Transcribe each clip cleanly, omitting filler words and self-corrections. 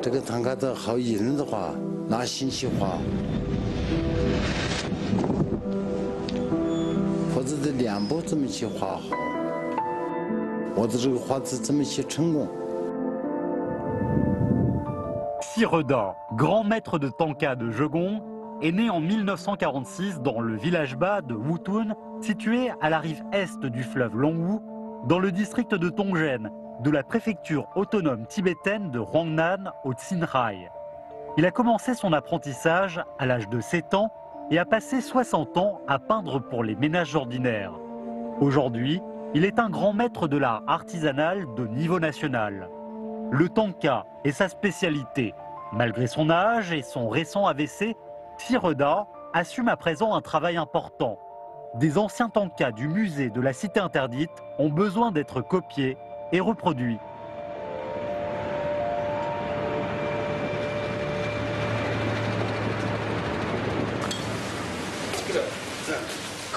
这个唐卡的好艺人的话，拿信息画，或者这两步怎么去画好，或者这个画质怎么去成功。 Siredat, grand maître de Tanka de Jegon, est né en 1946 dans le village bas de Wutun, situé à la rive est du fleuve Longwu, dans le district de Tongjen, de la préfecture autonome tibétaine de Huangnan au Xinhai. Il a commencé son apprentissage à l'âge de 7 ans et a passé 60 ans à peindre pour les ménages ordinaires. Aujourd'hui, il est un grand maître de l'art artisanal de niveau national. Le Tanka est sa spécialité. Malgré son âge et son récent AVC, Siredat assume à présent un travail important. Des anciens Tankas du musée de la Cité interdite ont besoin d'être copiés et reproduits.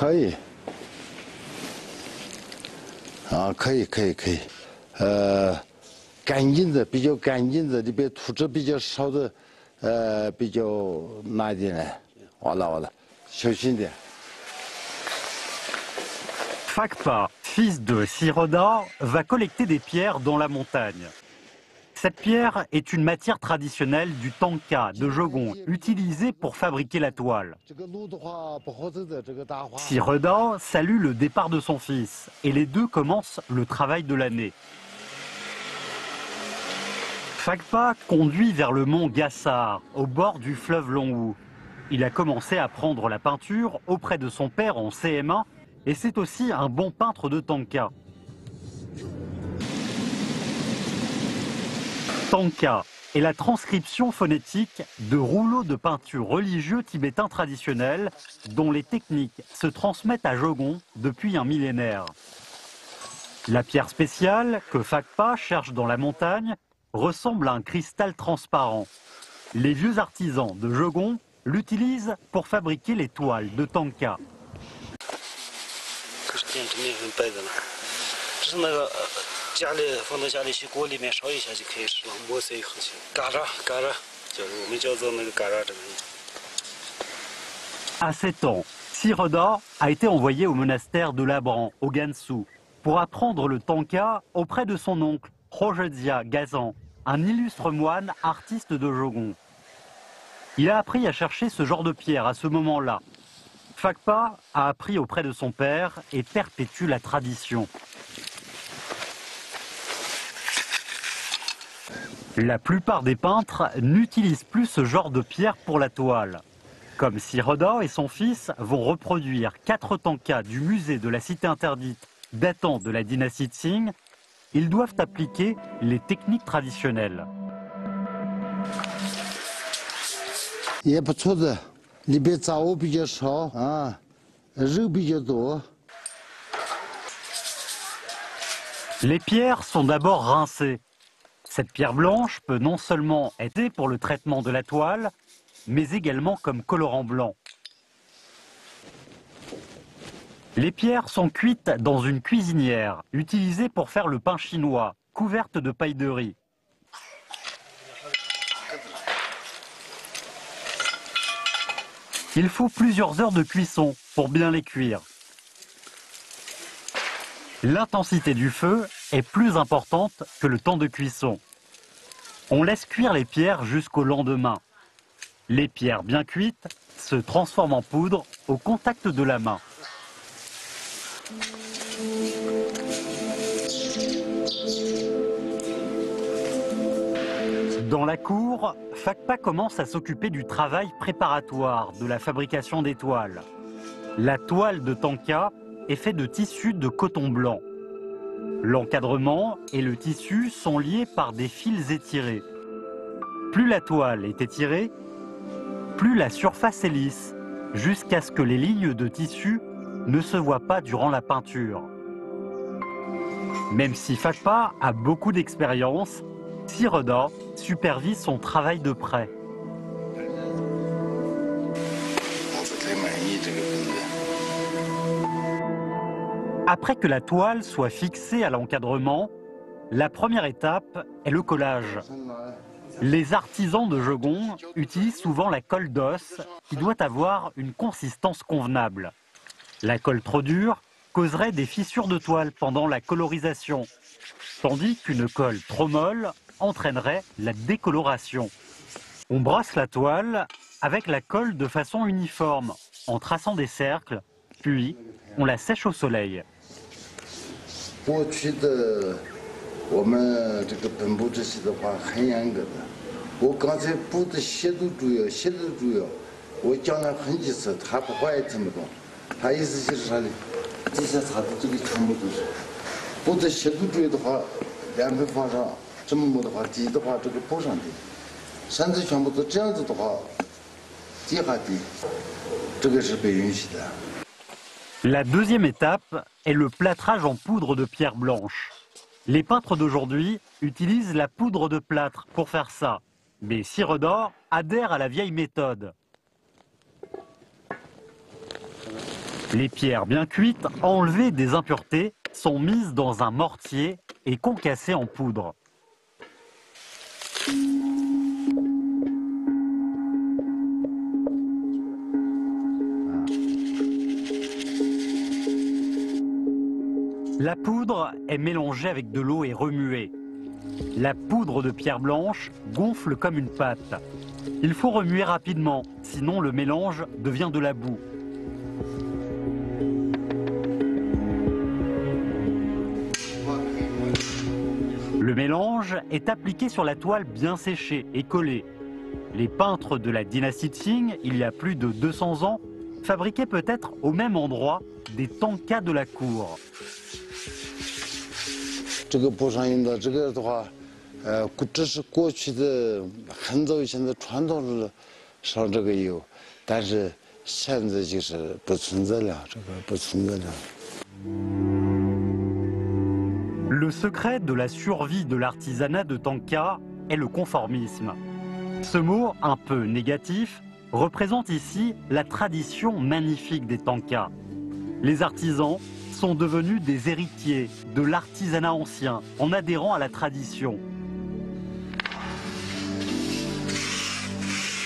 Oui. 可以。干净的，比较干净的，里边土质比较少的，比较难一点的。完了，小心点。Fakpa, fils de Siredat, va collecter des pierres dans la montagne. Cette pierre est une matière traditionnelle du Tanka de Jegon, utilisée pour fabriquer la toile. Siredat salue le départ de son fils et les deux commencent le travail de l'année. Fakpa conduit vers le mont Gassar, au bord du fleuve Longwu. Il a commencé à apprendre la peinture auprès de son père en CM1 et c'est aussi un bon peintre de Tanka. Tanka est la transcription phonétique de rouleaux de peinture religieux tibétains traditionnels dont les techniques se transmettent à Jegon depuis un millénaire. La pierre spéciale que Fakpa cherche dans la montagne ressemble à un cristal transparent. Les vieux artisans de Jegon l'utilisent pour fabriquer les toiles de Tanka. À 7 ans, Siredat a été envoyé au monastère de Labran, au Gansu, pour apprendre le Tanka auprès de son oncle, Rojedzia Gazan, un illustre moine artiste de Jegon. Il a appris à chercher ce genre de pierre à ce moment-là. Fakpa a appris auprès de son père et perpétue la tradition. La plupart des peintres n'utilisent plus ce genre de pierre pour la toile. Comme Siredat et son fils vont reproduire 4 Tankas du musée de la Cité interdite datant de la dynastie Qing, ils doivent appliquer les techniques traditionnelles. Les pierres sont d'abord rincées. Cette pierre blanche peut non seulement aider pour le traitement de la toile, mais également comme colorant blanc. Les pierres sont cuites dans une cuisinière, utilisée pour faire le pain chinois, couverte de paille de riz. Il faut plusieurs heures de cuisson pour bien les cuire. L'intensité du feu est plus importante que le temps de cuisson. On laisse cuire les pierres jusqu'au lendemain. Les pierres bien cuites se transforment en poudre au contact de la main. Dans la cour, Fakpa commence à s'occuper du travail préparatoire de la fabrication des toiles. La toile de Tanka est faite de tissu de coton blanc. L'encadrement et le tissu sont liés par des fils étirés. Plus la toile est étirée, plus la surface est lisse, jusqu'à ce que les lignes de tissu ne se voient pas durant la peinture. Même si Fakpa a beaucoup d'expérience, Siredat supervise son travail de près. Après que la toile soit fixée à l'encadrement, la première étape est le collage. Les artisans de Jegon utilisent souvent la colle d'os qui doit avoir une consistance convenable. La colle trop dure causerait des fissures de toile pendant la colorisation, tandis qu'une colle trop molle entraînerait la décoloration. On brosse la toile avec la colle de façon uniforme, en traçant des cercles, puis on la sèche au soleil. 过去的我们这个本部这些的话很严格的，我刚才布的写都主要，写都主要，我讲了很几次，他不会听不懂，他意思就是啥呢？这些擦的这个全部都是布的写都主要的话，两边放上，这么的话底的话这个布上的，甚至全部都这样子的话，底下的，这个是被允许的。 La deuxième étape est le plâtrage en poudre de pierre blanche. Les peintres d'aujourd'hui utilisent la poudre de plâtre pour faire ça. Mais Siredor adhère à la vieille méthode. Les pierres bien cuites, enlevées des impuretés, sont mises dans un mortier et concassées en poudre. La poudre est mélangée avec de l'eau et remuée. La poudre de pierre blanche gonfle comme une pâte. Il faut remuer rapidement, sinon le mélange devient de la boue. Le mélange est appliqué sur la toile bien séchée et collée. Les peintres de la dynastie Qing, il y a plus de 200 ans, fabriquaient peut-être au même endroit des tankas de la cour. 这个布上用的这个的话，这是过去的很早以前的传统的上这个油，但是现在就是不存在了，这个不存在了。 Le secret de la survie de l'artisanat de tanka est le conformisme. Ce mot un peu négatif représente ici la tradition magnifique des tankas. Les artisans sont devenus des héritiers de l'artisanat ancien en adhérant à la tradition.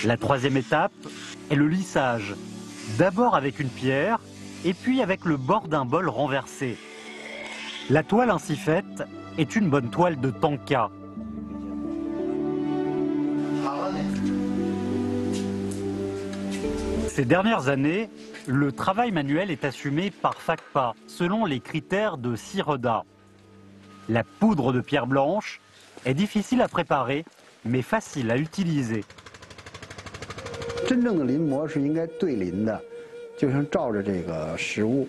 La troisième étape est le lissage, d'abord avec une pierre et puis avec le bord d'un bol renversé. La toile ainsi faite est une bonne toile de tanka. Ces dernières années, le travail manuel est assumé par Fakpa selon les critères de Sireda. La poudre de pierre blanche est difficile à préparer, mais facile à utiliser. 真正的临摹是应该对临的，就像照着这个实物，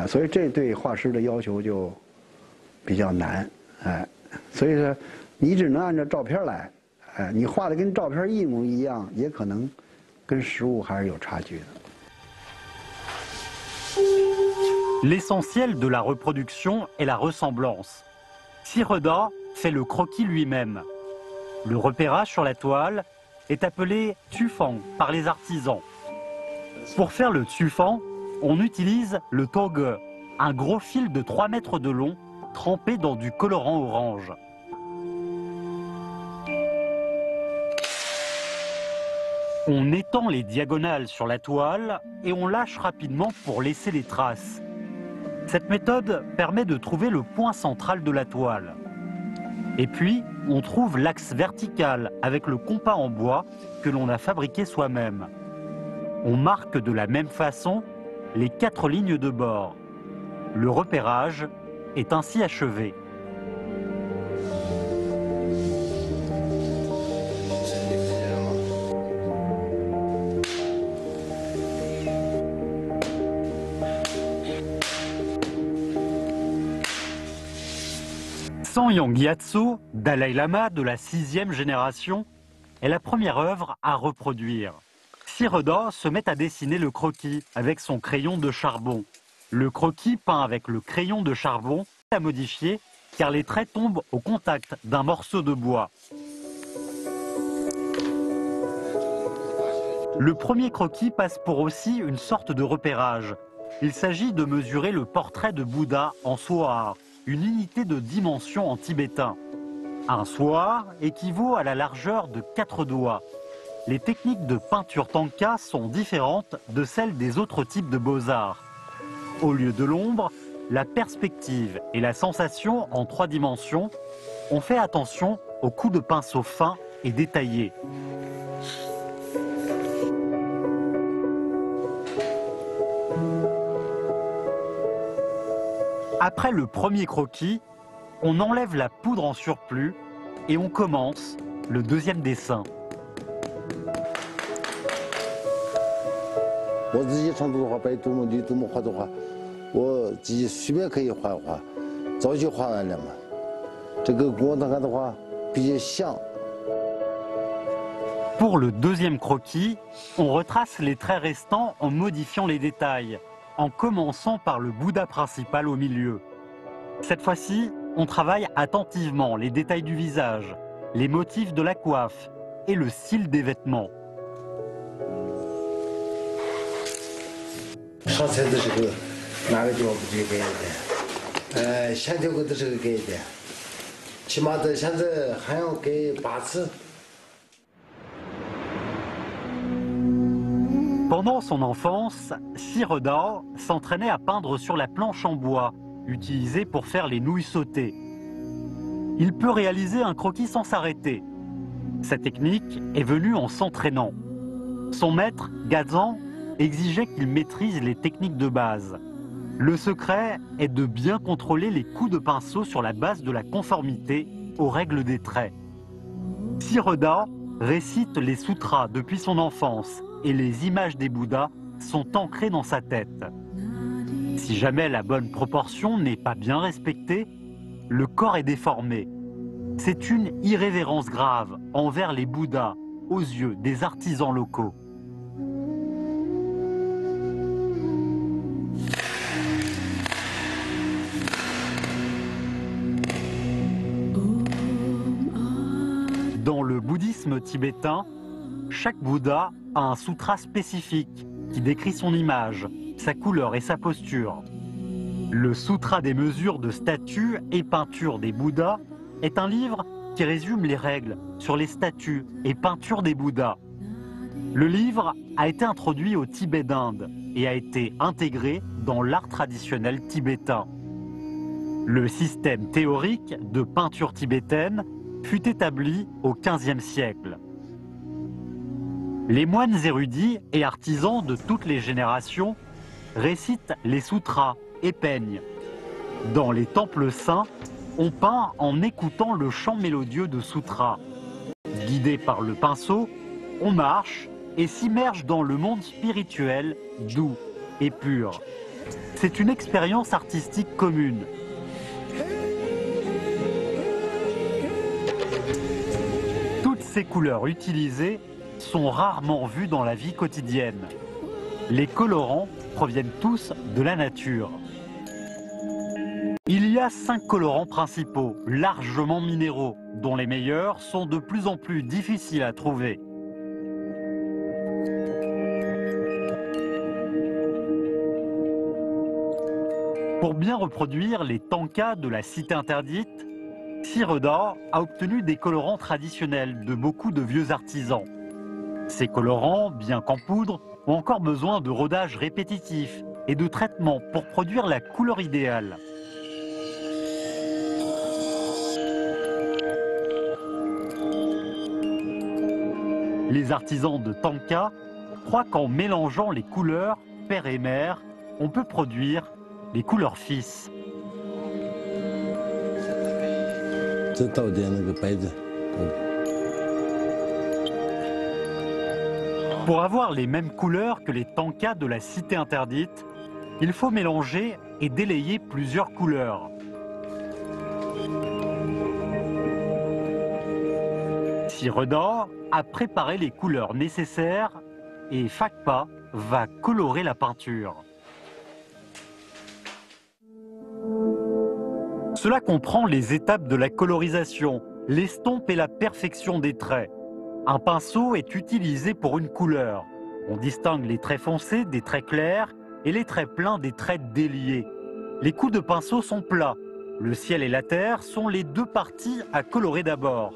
所以这对画师的要求就比较难，所以说你只能按照照片来，你画的跟照片一模一样，也可能跟实物还是有差距的。 L'essentiel de la reproduction est la ressemblance. Sireda fait le croquis lui-même. Le repérage sur la toile est appelé tufang par les artisans. Pour faire le tufang, on utilise le toge, un gros fil de 3 mètres de long trempé dans du colorant orange. On étend les diagonales sur la toile et on lâche rapidement pour laisser les traces. Cette méthode permet de trouver le point central de la toile. Et puis, on trouve l'axe vertical avec le compas en bois que l'on a fabriqué soi-même. On marque de la même façon les 4 lignes de bord. Le repérage est ainsi achevé. Sanyang Gyatso, Dalai Lama de la 6e génération, est la première œuvre à reproduire. Sireda se met à dessiner le croquis avec son crayon de charbon. Le croquis peint avec le crayon de charbon est à modifier car les traits tombent au contact d'un morceau de bois. Le premier croquis passe pour aussi une sorte de repérage. Il s'agit de mesurer le portrait de Bouddha en sohar, une unité de dimension en tibétain. Un soir équivaut à la largeur de 4 doigts. Les techniques de peinture tanka sont différentes de celles des autres types de beaux-arts. Au lieu de l'ombre, la perspective et la sensation en 3 dimensions, on fait attention aux coups de pinceau fins et détaillés. Après le premier croquis, on enlève la poudre en surplus et on commence le deuxième dessin. 我自己创作的话，白度墨、绿度墨画的话，我自己随便可以画一画，早就画完了嘛。这个跟我那个的话比较像。 Pour le deuxième croquis, on retrace les traits restants en modifiant les détails, en commençant par le Bouddha principal au milieu. Cette fois-ci, on travaille attentivement les détails du visage, les motifs de la coiffe et le style des vêtements. 上菜的时候哪个地方不对改一点？线条的时候改一点，起码的现在还要改8次。 Pendant son enfance, Siroda s'entraînait à peindre sur la planche en bois, utilisée pour faire les nouilles sautées. Il peut réaliser un croquis sans s'arrêter. Cette technique est venue en s'entraînant. Son maître, Gazan, exigeait qu'il maîtrise les techniques de base. Le secret est de bien contrôler les coups de pinceau sur la base de la conformité aux règles des traits. Siroda récite les sutras depuis son enfance et les images des Bouddhas sont ancrées dans sa tête. Si jamais la bonne proportion n'est pas bien respectée, le corps est déformé. C'est une irrévérence grave envers les Bouddhas aux yeux des artisans locaux. Dans le bouddhisme tibétain, chaque Bouddha a un sutra spécifique qui décrit son image, sa couleur et sa posture. Le Sutra des mesures de statues et peintures des Bouddhas est un livre qui résume les règles sur les statues et peintures des Bouddhas. Le livre a été introduit au Tibet d'Inde et a été intégré dans l'art traditionnel tibétain. Le système théorique de peinture tibétaine fut établi au XVe siècle. Les moines érudits et artisans de toutes les générations récitent les sutras et peignent. Dans les temples saints, on peint en écoutant le chant mélodieux de sutras. Guidé par le pinceau, on marche et s'immerge dans le monde spirituel doux et pur. C'est une expérience artistique commune. Toutes ces couleurs utilisées sont rarement vues dans la vie quotidienne. Les colorants proviennent tous de la nature. Il y a 5 colorants principaux, largement minéraux, dont les meilleurs sont de plus en plus difficiles à trouver. Pour bien reproduire les tankas de la cité interdite, Siroda a obtenu des colorants traditionnels de beaucoup de vieux artisans. Ces colorants, bien qu'en poudre, ont encore besoin de rodage répétitif et de traitement pour produire la couleur idéale. Les artisans de tanka croient qu'en mélangeant les couleurs père et mère, on peut produire les couleurs fils. Pour avoir les mêmes couleurs que les tankas de la cité interdite, il faut mélanger et délayer plusieurs couleurs. Siroda a préparé les couleurs nécessaires et Fakpa va colorer la peinture. Cela comprend les étapes de la colorisation, l'estompe et la perfection des traits. Un pinceau est utilisé pour une couleur. On distingue les traits foncés des traits clairs et les traits pleins des traits déliés. Les coups de pinceau sont plats le ciel et la terre sont les deux parties à colorer d'abord.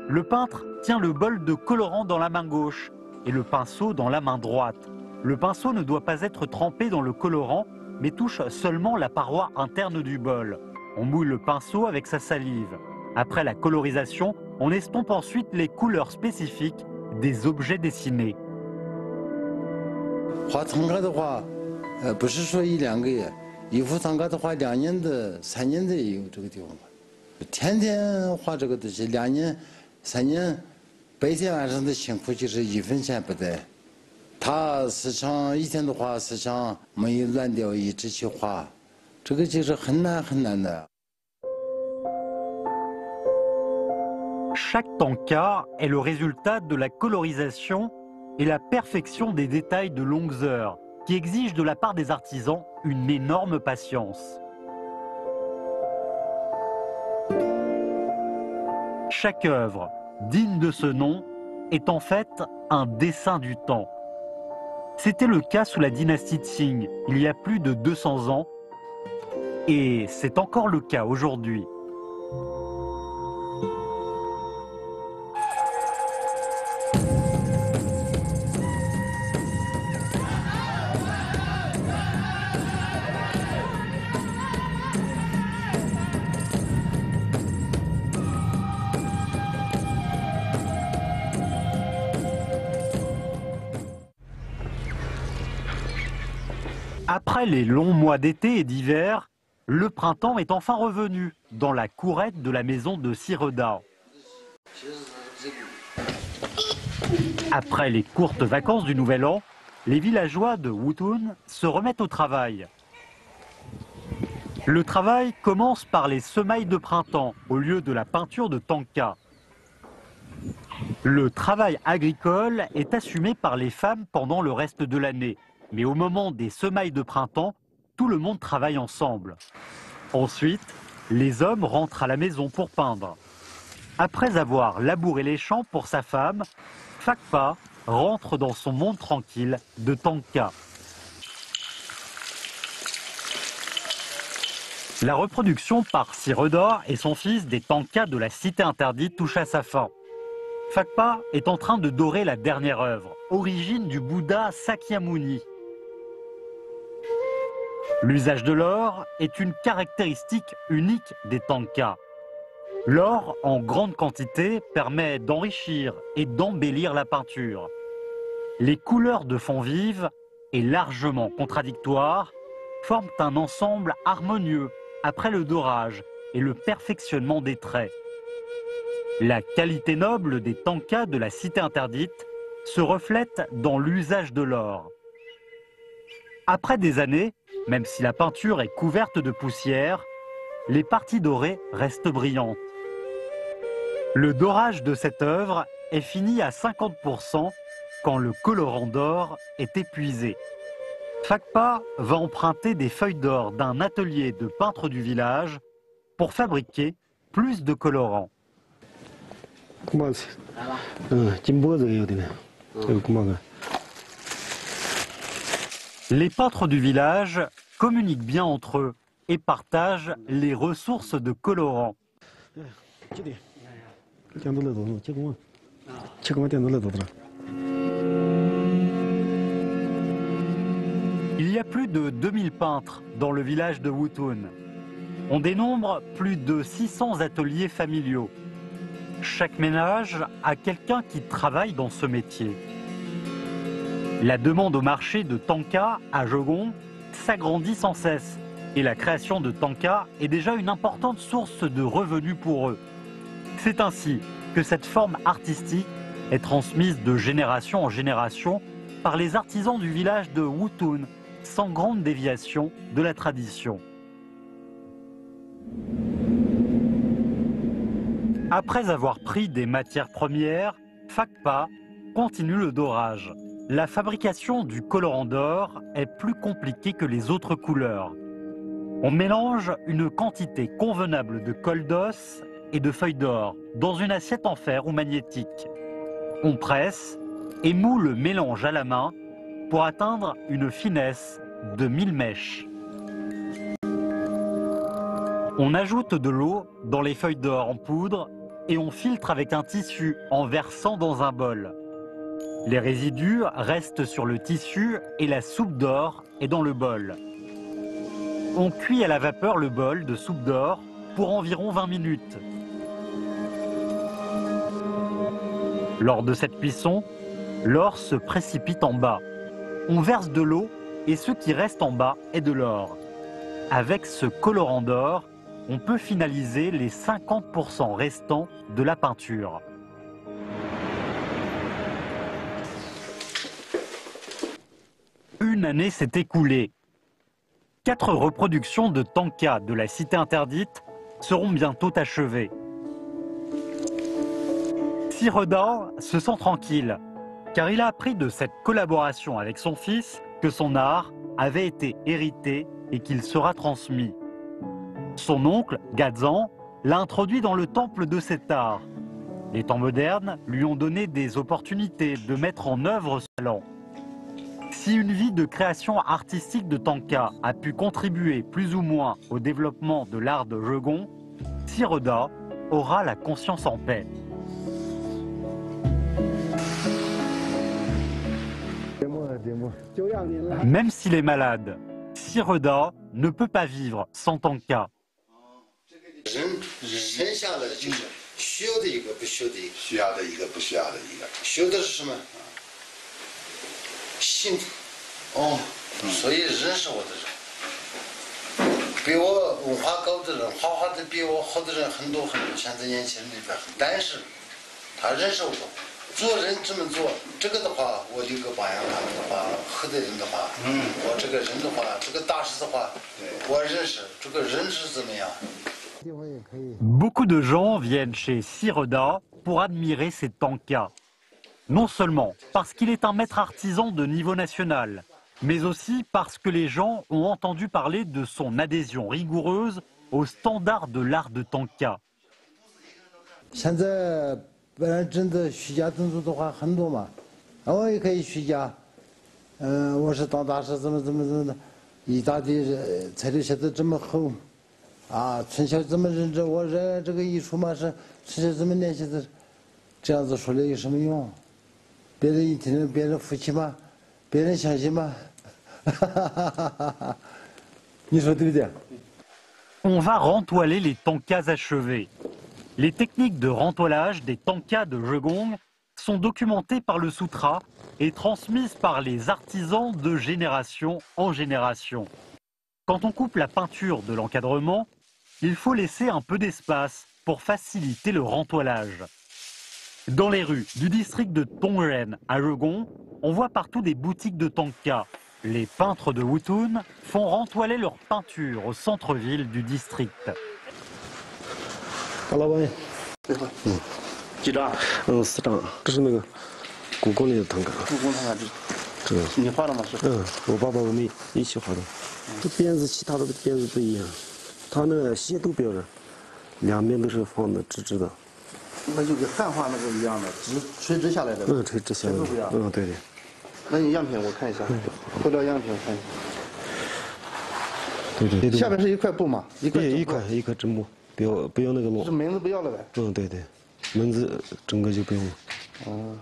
Le peintre tient le bol de colorant dans la main gauche et le pinceau dans la main droite. Le pinceau ne doit pas être trempé dans le colorant, mais touche seulement la paroi interne du bol. On mouille le pinceau avec sa salive. Après la colorisation, on estompe ensuite les couleurs spécifiques des objets dessinés. 画唐卡的话，不是说1、2个月，一幅唐卡的话2年的、3年的也有这个地方吧。天天画这个东西，2年、3年，白天晚上的辛苦就是1分钱不得。他时常一天的话，时常没有乱掉，一直去画，这个就是很难很难的。 Chaque tanka est le résultat de la colorisation et la perfection des détails de longues heures, qui exigent de la part des artisans une énorme patience. Chaque œuvre, digne de ce nom, est en fait un dessin du temps. C'était le cas sous la dynastie Qing, il y a plus de 200 ans, et c'est encore le cas aujourd'hui. Après les longs mois d'été et d'hiver, le printemps est enfin revenu dans la courette de la maison de Sireda. Après les courtes vacances du Nouvel An, les villageois de Wutun se remettent au travail. Le travail commence par les semailles de printemps au lieu de la peinture de tanka. Le travail agricole est assumé par les femmes pendant le reste de l'année. Mais au moment des semailles de printemps, tout le monde travaille ensemble. Ensuite, les hommes rentrent à la maison pour peindre. Après avoir labouré les champs pour sa femme, Fakpa rentre dans son monde tranquille de tanka. La reproduction par Sireda et son fils des tankas de la cité interdite touche à sa fin. Fakpa est en train de dorer la dernière œuvre, origine du Bouddha Sakyamuni. L'usage de l'or est une caractéristique unique des tankas. L'or en grande quantité permet d'enrichir et d'embellir la peinture. Les couleurs de fond vives et largement contradictoires forment un ensemble harmonieux après le dorage et le perfectionnement des traits. La qualité noble des tankas de la cité interdite se reflète dans l'usage de l'or. Après des années, même si la peinture est couverte de poussière, les parties dorées restent brillantes. Le dorage de cette œuvre est fini à 50% quand le colorant d'or est épuisé. Fakpa va emprunter des feuilles d'or d'un atelier de peintre du village pour fabriquer plus de colorants. Les peintres du village communiquent bien entre eux et partagent les ressources de colorants. Il y a plus de 2000 peintres dans le village de Wutun. On dénombre plus de 600 ateliers familiaux. Chaque ménage a quelqu'un qui travaille dans ce métier. La demande au marché de tanka à Jogon s'agrandit sans cesse et la création de tanka est déjà une importante source de revenus pour eux. C'est ainsi que cette forme artistique est transmise de génération en génération par les artisans du village de Wutun, sans grande déviation de la tradition. Après avoir pris des matières premières, Fakpa continue le dorage. La fabrication du colorant d'or est plus compliquée que les autres couleurs. On mélange une quantité convenable de colle d'os et de feuilles d'or dans une assiette en fer ou magnétique. On presse et moule le mélange à la main pour atteindre une finesse de 1000 mèches. On ajoute de l'eau dans les feuilles d'or en poudre et on filtre avec un tissu en versant dans un bol. Les résidus restent sur le tissu et la soupe d'or est dans le bol. On cuit à la vapeur le bol de soupe d'or pour environ 20 minutes. Lors de cette cuisson, l'or se précipite en bas. On verse de l'eau et ce qui reste en bas est de l'or. Avec ce colorant d'or, on peut finaliser les 50% restants de la peinture. Une année s'est écoulée. 4 reproductions de tanka de la Cité interdite seront bientôt achevées. Sireda se sent tranquille, car il a appris de cette collaboration avec son fils que son art avait été hérité et qu'il sera transmis. Son oncle, Gazan, l'a introduit dans le temple de cet art. Les temps modernes lui ont donné des opportunités de mettre en œuvre ce talent. Si une vie de création artistique de tanka a pu contribuer plus ou moins au développement de l'art de Jegon, Sireda aura la conscience en paix. Même s'il est malade, Sireda ne peut pas vivre sans tanka. 人生下来就是需要的一个，不需要的一个，需要的一个，不需要的一个。需要的是什么？幸福。哦，所以认识我的人，比我文化高的人，画画的比我好的人很多很多。现在年轻人里边，但是他认识我，做人这么做，这个的话，我留个榜样。他们的话，喝的人的话，我这个人的话，这个大师的话，我认识这个人是怎么样。 Beaucoup de gens viennent chez Sireda pour admirer ses tankas. Non seulement parce qu'il est un maître artisan de niveau national, mais aussi parce que les gens ont entendu parler de son adhésion rigoureuse aux standards de l'art de tanka. 现在本来真的虚假动作的话很多嘛，我也可以虚假，我是当大师怎么的，一大堆材料写的这么厚。 啊，从小这么认真，我这个艺术嘛是从小这么练习的，这样子说了有什么用？别人一听，别人服气吗？别人相信吗？你说对不对？ On va rentoiler les tankas achevés. Les techniques de rentoilage des tankas de Jegon sont documentées par le sutra et transmises par les artisans de génération en génération. Quand on coupe la peinture de l'encadrement, il faut laisser un peu d'espace pour faciliter le rentoilage. Dans les rues du district de Tongren à Jegon, on voit partout des boutiques de tanka. Les peintres de Wutun font rentoiler leurs peintures au centre-ville du district. 几张？4张。这是那个故宫里的tanka。故宫tanka这个你画的吗？是。我爸爸我们一起画的。这辫子其他的辫子不一样，它那个斜度标准，两边都是放的直直的。那就跟汉画那个一样的，垂直下来的。垂直下来的。对对。那你样品我看一下，绘料样品我看一下。对对。下面是一块布嘛？一块真布，不要那个落。这门子不要了呗？对对，门子整个就不用了。哦。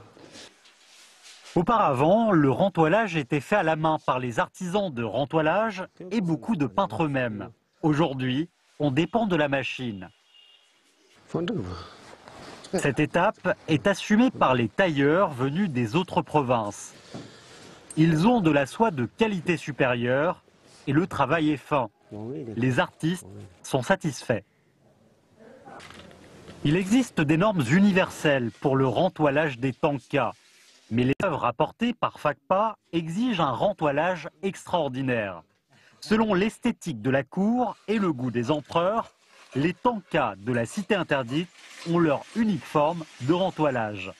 Auparavant, le rentoilage était fait à la main par les artisans de rentoilage et beaucoup de peintres eux-mêmes. Aujourd'hui, on dépend de la machine. Cette étape est assumée par les tailleurs venus des autres provinces. Ils ont de la soie de qualité supérieure et le travail est fin. Les artistes sont satisfaits. Il existe des normes universelles pour le rentoilage des tankas. Mais les œuvres apportées par Fakpa exigent un rentoilage extraordinaire. Selon l'esthétique de la cour et le goût des empereurs, les tankas de la Cité interdite ont leur unique forme de rentoilage.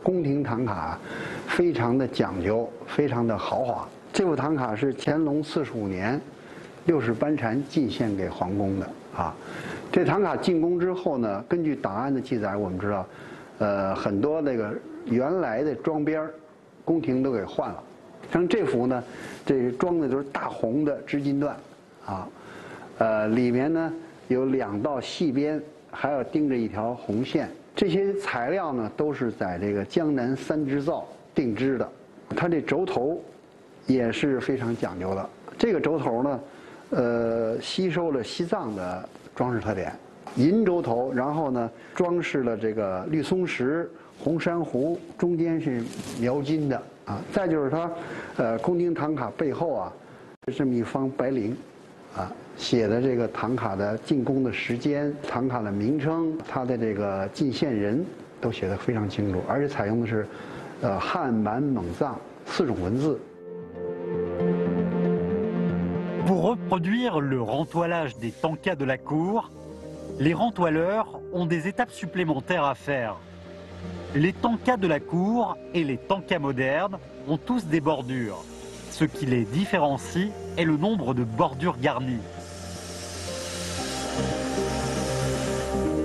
宫廷唐卡非常的讲究，非常的豪华。这幅唐卡是乾隆45年60班禅进献给皇宫的啊。这唐卡进宫之后呢，根据档案的记载，我们知道，很多那个原来的装边儿，宫廷都给换了。像这幅呢，这装的都是大红的织金缎，啊，里面呢有2道细边，还要钉着一条红线。这些材料呢都是在这个江南三织造定制的。它这轴头也是非常讲究的。这个轴头呢，吸收了西藏的装饰特点，银轴头，然后呢装饰了这个绿松石、红珊瑚，中间是描金的啊。再就是它，宫廷唐卡背后啊，是这么一方白绫，啊，写的这个唐卡的进宫的时间、唐卡的名称、它的这个进献人都写得非常清楚，而且采用的是，汉、满、蒙、藏4种文字。 Pour reproduire le rentoilage des tankas de la cour, les rentoileurs ont des étapes supplémentaires à faire. Les tankas de la cour et les tankas modernes ont tous des bordures. Ce qui les différencie est le nombre de bordures garnies.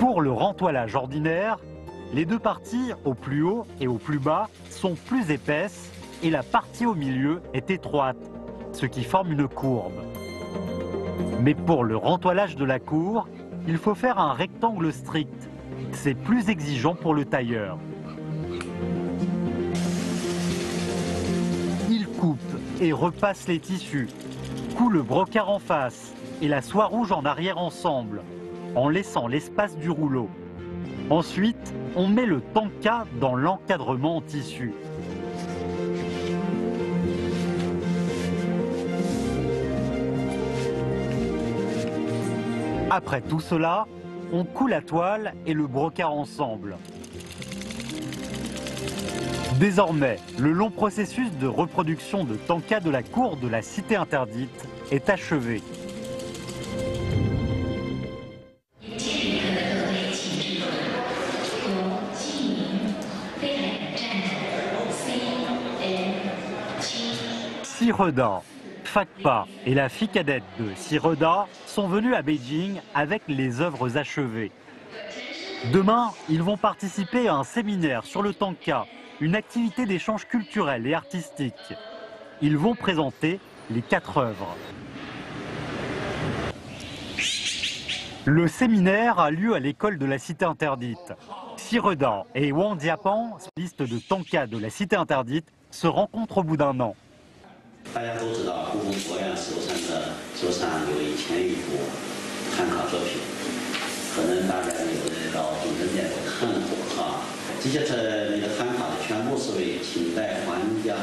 Pour le rentoilage ordinaire, les deux parties au plus haut et au plus bas sont plus épaisses et la partie au milieu est étroite, ce qui forme une courbe. Mais pour le rentoilage de la cour, il faut faire un rectangle strict. C'est plus exigeant pour le tailleur. Il coupe et repasse les tissus, coud le brocart en face et la soie rouge en arrière ensemble, en laissant l'espace du rouleau. Ensuite, on met le tanka dans l'encadrement en tissu. Après tout cela, on coud la toile et le brocart ensemble. Désormais, le long processus de reproduction de tanka de la cour de la Cité interdite est achevé. Sireda, Fakpa et la fille cadette de Sireda sont venus à Beijing avec les œuvres achevées. Demain, ils vont participer à un séminaire sur le tanka, une activité d'échange culturel et artistique. Ils vont présenter les 4 œuvres. Le séminaire a lieu à l'école de la Cité interdite. Sireda et Wang Jiapan, spécialistes de tanka de la Cité interdite, se rencontrent au bout d'un an. 大家都知道，故宫博物院手上有1000余幅汉卡作品，可能大家有的到总证店看过啊。这些那个汉卡的全部是为清代皇家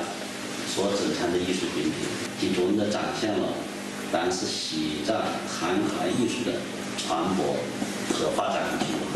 所生产的艺术品，集中的展现了当时西藏汉卡艺术的传播和发展情况。